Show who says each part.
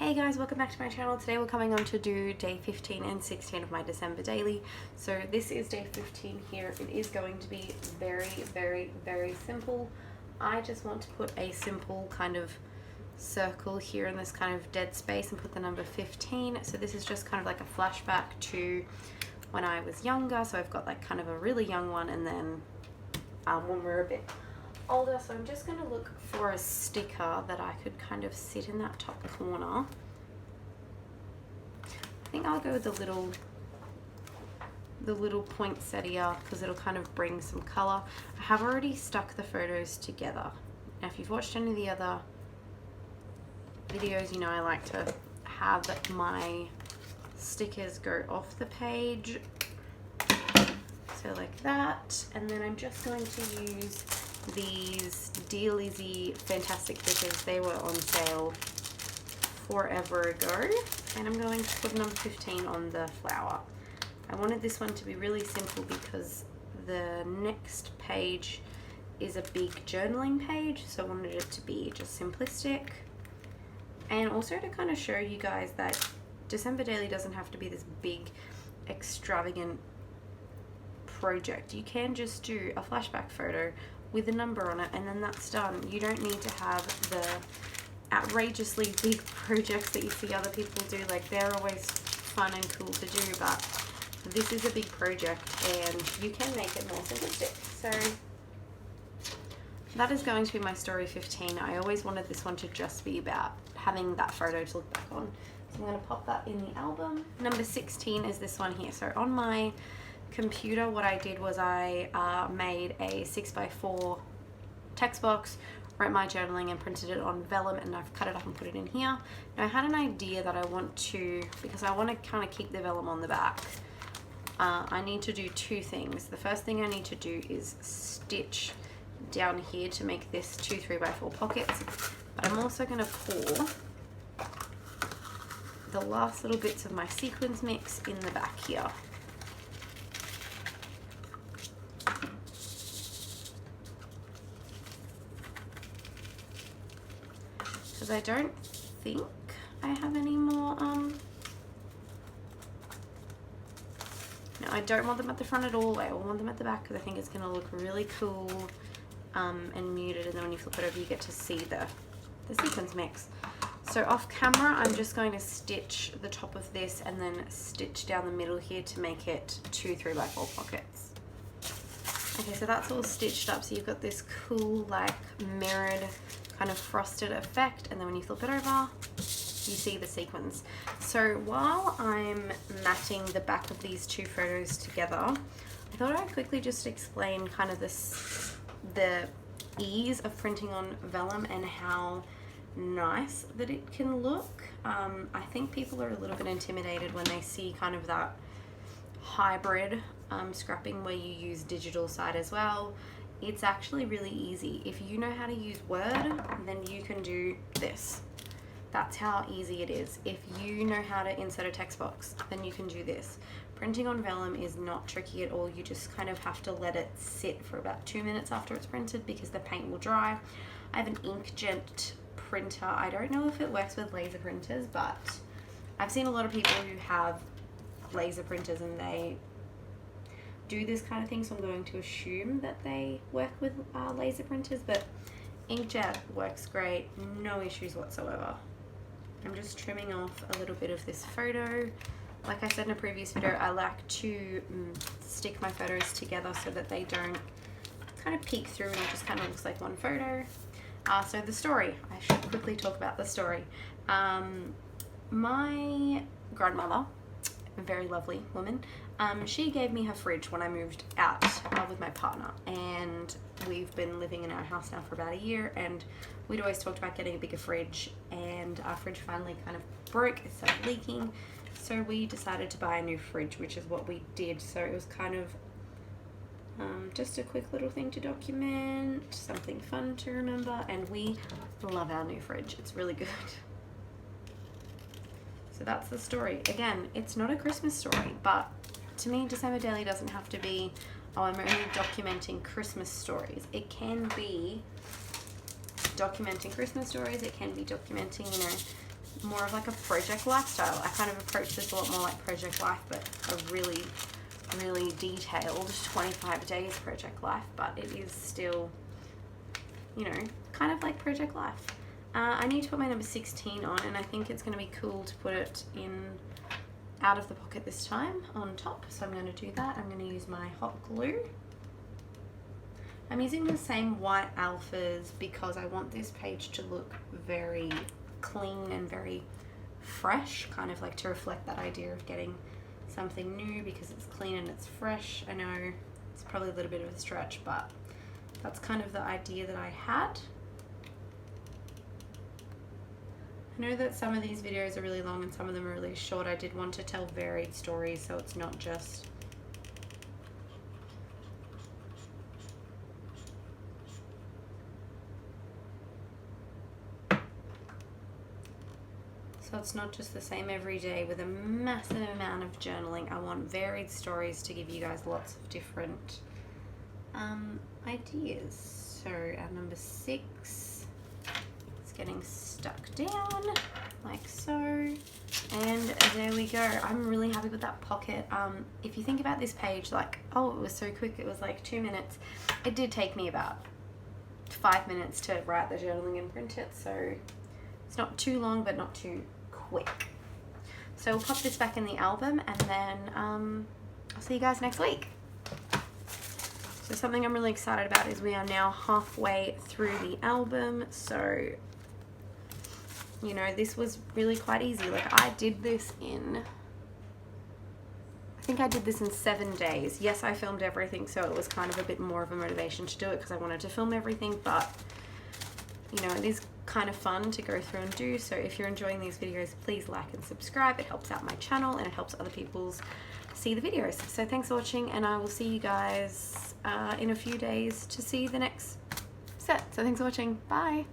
Speaker 1: Hey guys, welcome back to my channel. Today we're coming on to do day 15 and 16 of my December daily. So this is day 15 here. It is going to be very simple. I just want to put a simple kind of circle here in this kind of dead space and put the number 15. So this is just kind of like a flashback to when I was younger. So I've got like kind of a really young one and then when we're a bit older. So I'm just going to look for a sticker that I could kind of sit in that top corner. I think I'll go with the little poinsettia because it'll kind of bring some color. I have already stuck the photos together. Now if you've watched any of the other videos, you know I like to have my stickers go off the page. So like that, and then I'm just going to use these Dear Lizzie fantastic stickers. They were on sale forever ago, and I'm going to put number 15 on the flower. I wanted this one to be really simple because the next page is a big journaling page, so I wanted it to be just simplistic, and also to kind of show you guys that December daily doesn't have to be this big extravagant project. You can just do a flashback photo with a number on it and then that's done. You don't need to have the outrageously big projects that you see other people do. Like, they're always fun and cool to do, but this is a big project and you can make it more simplistic. So that is going to be my story 15. I always wanted this one to just be about having that photo to look back on. So I'm going to pop that in the album. Number 16 is this one here. So on my computer, what I did was I made a 6x4 text box, wrote my journaling and printed it on vellum, and I've cut it up and put it in here. Now I had an idea that I want to, because I want to kind of keep the vellum on the back, I need to do two things. The first thing I need to do is stitch down here to make this 2 3x4 pockets, but I'm also going to pour the last little bits of my sequins mix in the back here. Because I don't think I have any more, no, I don't want them at the front at all. I want them at the back because I think it's going to look really cool and muted, and then when you flip it over you get to see the sequins mix. So off camera I'm just going to stitch the top of this and then stitch down the middle here to make it 2 3x4 pockets. Okay, so that's all stitched up, so you've got this cool like mirrored kind of frosted effect, and then when you flip it over you see the sequins. So while I'm matting the back of these two photos together, I thought I'd quickly just explain kind of the ease of printing on vellum and how nice that it can look. I think people are a little bit intimidated when they see kind of that hybrid scrapping where you use digital side as well. It's actually really easy. If you know how to use Word, then you can do this. That's how easy it is. If you know how to insert a text box, then you can do this. Printing on vellum is not tricky at all. You just kind of have to let it sit for about 2 minutes after it's printed because the paint will dry. I have an inkjet printer. I don't know if it works with laser printers, but I've seen a lot of people who have laser printers and they do this kind of thing, so I'm going to assume that they work with laser printers, but inkjet works great, no issues whatsoever. I'm just trimming off a little bit of this photo. Like I said in a previous video, I like to stick my photos together so that they don't kind of peek through and it just kind of looks like one photo. So the story, I should quickly talk about the story. My grandmother, a very lovely woman, she gave me her fridge when I moved out with my partner, and we've been living in our house now for about a year, and we'd always talked about getting a bigger fridge, and our fridge finally kind of broke, it started leaking, so we decided to buy a new fridge, which is what we did. So it was kind of just a quick little thing to document, something fun to remember, and we love our new fridge. It's really good. So that's the story. Again, it's not a Christmas story, but to me, December daily doesn't have to be, oh, I'm only documenting Christmas stories. It can be documenting Christmas stories. It can be documenting, you know, more of like a project lifestyle. I kind of approach this a lot more like Project Life, but a really, really detailed 25 days Project Life, but it is still, you know, kind of like Project Life. I need to put my number 16 on, and I think it's going to be cool to put it in out of the pocket this time on top, so I'm going to do that. I'm going to use my hot glue. I'm using the same white alphas because I want this page to look very clean and very fresh, kind of like to reflect that idea of getting something new because it's clean and it's fresh. I know it's probably a little bit of a stretch, but that's kind of the idea that I had. I know that some of these videos are really long and some of them are really short. I did want to tell varied stories, so it's not just the same every day with a massive amount of journaling. I want varied stories to give you guys lots of different ideas. So our number 6 is getting stuck down like so, and there we go. I'm really happy with that pocket. If you think about this page, like, oh, it was so quick, it was like 2 minutes. It did take me about 5 minutes to write the journaling and print it, so it's not too long but not too quick. So we'll pop this back in the album, and then I'll see you guys next week. So something I'm really excited about is we are now halfway through the album, so you know, this was really quite easy. Like, I did this in, I think I did this in 7 days. Yes, I filmed everything, so it was kind of a bit more of a motivation to do it because I wanted to film everything, but you know, it is kind of fun to go through and do. So if you're enjoying these videos, please like and subscribe. It helps out my channel and it helps other people see the videos. So thanks for watching, and I will see you guys in a few days to see the next set. So thanks for watching. Bye.